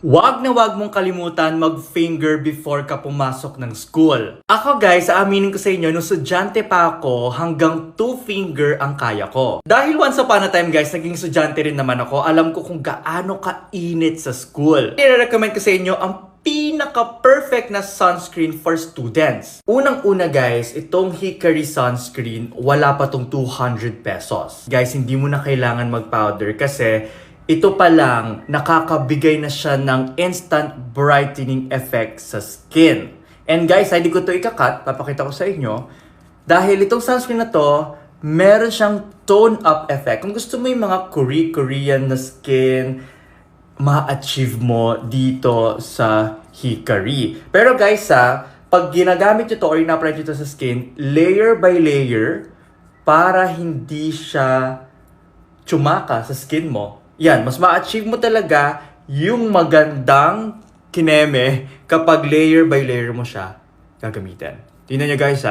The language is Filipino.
Wag na wag mong kalimutan mag-finger before ka pumasok ng school. Ako guys, aaminin ko sa inyo, nung estudyante pa ako, hanggang 2 finger ang kaya ko. Dahil once upon a time guys, naging estudyante rin naman ako, alam ko kung gaano kainit sa school. I-recommend ko sa inyo ang pinaka-perfect na sunscreen for students. Unang-una guys, itong Hickory sunscreen, wala pa tong 200 pesos. Guys, hindi mo na kailangan mag-powder kasi ito pa lang, nakakabigay na siya ng instant brightening effect sa skin. And guys, hindi ko to ikakat, papakita ko sa inyo. Dahil itong sunscreen na to, meron siyang tone-up effect. Kung gusto mo yung mga Korean na skin, ma-achieve mo dito sa Hickory. Pero guys pag ginagamit nyo to or ina-apply nyo to sa skin, layer by layer, para hindi siya tsumaka sa skin mo. Yan, mas ma-achieve mo talaga yung magandang kineme kapag layer by layer mo siya gagamitin. Tingnan nyo guys